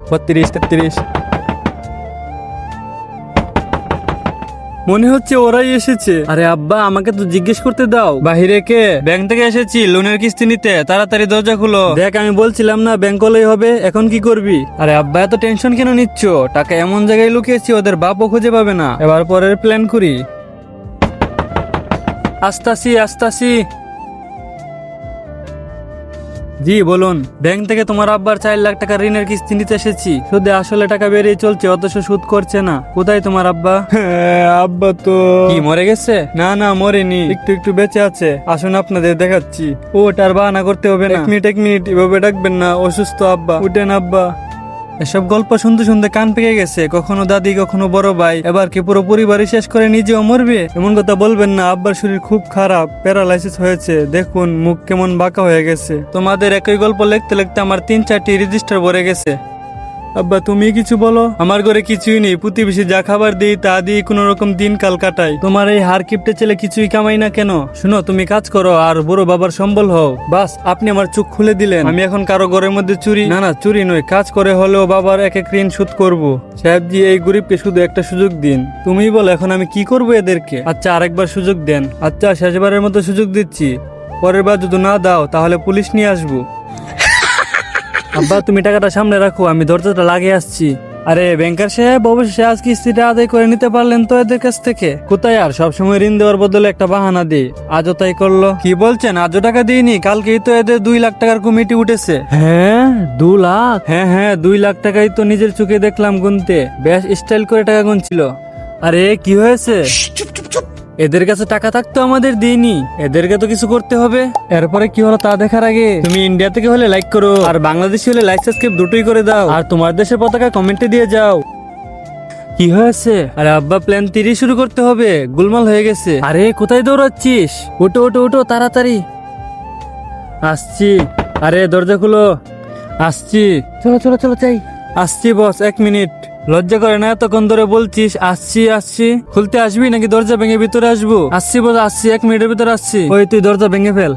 32, 33। মনে হচ্ছে ওরাই এসেছে। আরে আব্বা, আমাকে তো জিজ্ঞেস করতে দাও। বাহিরে কে? ব্যাংক থেকে এসেছি লোনের কিস্তি নিতে, তাড়াতাড়ি দরজা খুলো। দেখ, আমি বলছিলাম না ব্যাংক হলেই হবে, এখন কি করবি? আরে আব্বা, এত টেনশন কেন নিচ্ছ? টাকা এমন জায়গায় লুকিয়েছি ওদের বাপও খুঁজে পাবে না। এবার পরের প্ল্যান করি। আসতাছি আসতাছি। জি বলুন। ব্যাংক থেকে তোমার আব্বার 4 লাখ টাকা ঋণের কিস্তি নিতে এসেছি। সুদে আসলে টাকা বেরিয়ে চলছে, অথচ সুদ করছে না। কোথায় তোমার আব্বা? আব্বা তো কি মরে গেছে? না না, মরেনি, একটু একটু বেঁচে আছে। আসুন আপনাদের দেখাচ্ছি। ওটার বাহানা করতে হবে না। এক মিনিট এভাবে ডাকবেন না, অসুস্থ আব্বা। উঠেন আব্বা। এসব গল্প শুনতে শুনতে কান পেকে গেছে। কখনো দাদি, কখনো বড় ভাই, এবার কি পুরো পরিবারই শেষ করে নিজেও মরবে? এমন কথা বলবেন না, আব্বার শরীর খুব খারাপ, প্যারালাইসিস হয়েছে। দেখুন মুখ কেমন বাঁকা হয়ে গেছে। তোমাদের একই গল্প লিখতে লিখতে আমার 3-4টি রেজিস্টার ভরে গেছে। আব্বা তুমি কিছু বলো। আমার ঘরে কিছুই নেই, প্রতিবেশী যা খাবার দিই তা দিয়ে কোন রকম দিন কাল কাটাই। তোমার এই হার কিপটে ছেলে কিছুই কামাই না কেন? শুনো, তুমি কাজ করো আর বুড়ো বাবার সম্বল হও। বাস, আপনি আমার চোখ খুলে দিলেন। আমি এখন কারো ঘরের মধ্যে চুরি না, না চুরি নয়, কাজ করে হলেও বাবার এক এক ঋণ শোধ করবো। সাহেবজি, এই গরিবকে শুধু একটা সুযোগ দিন। তুমিই বলো এখন আমি কি করবো এদেরকে? আচ্ছা, আরেকবার সুযোগ দেন। আচ্ছা, শেষবারের মতো সুযোগ দিচ্ছি। পরের বার যদি না দাও তাহলে পুলিশ নিয়ে আসবো। আব্বা, তুমি টাকাটা সামনে রাখো, আমি দরজাটা লাগিয়ে আসছি। আরে ব্যাংকার সাহেব, অবশেষে আজ কিস্তিটা আদায় করে নিতে পারলেন তো এদের কাছ থেকে? কোথায় আর সবসময় ঋণ দেওয়ার বদলে একটা বাহানা দিই। আজও তাই করলো। কি বলছেন? আজও টাকা দিইনি? কালকেই তো এদের 2 লাখ টাকার কমিটি উঠেছে। হ্যাঁ 2 লাখ? হ্যাঁ 2 লাখ টাকাই তো নিজের চোখে দেখলাম গুনতে। বেশ স্টাইল করে টাকা গুনছিল। আরে কি হয়েছে? এদের কাছে টাকা থাকতো আমাদের দিইনি, এদেরকে তো কিছু করতে হবে। এরপরে কি হলো তা দেখার আগে তুমি ইন্ডিয়া থেকে হলে লাইক করো, আর বাংলাদেশি হলে লাইক সাবস্ক্রাইব দুটোই করে দাও, আর তোমার দেশের পতাকা কমেন্টে দিয়ে যাও। কি হয়েছে? আরে আব্বা, প্ল্যান 3 শুরু করতে হবে, গোলমাল হয়ে গেছে। আরে কোথায় দৌড়াচ্ছিস? ওটো ওটো ওটো, তাড়াতাড়ি। আসছি। আরে দরজা খুলো। আসছি। চলো চলো চলো চাই। আসছি বস, 1 মিনিট। লজ্জা করে না এতক্ষণ ধরে বলছিস আসছি আসছি? খুলতে আসবি নাকি দরজা ভেঙে ভিতরে আসবো? আসছি বস, আসছি, 1 মিনিটের ভিতরে আসছি। ওই তুই দরজা ভেঙে ফেল।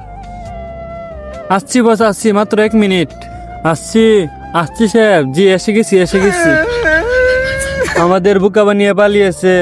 আসছি বস, আসছি, মাত্র 1 মিনিট। আসছি আসছি সাহেব। জি এসে গেছি এসে গেছি। আমাদের বোকা বানিয়ে পালিয়েছে।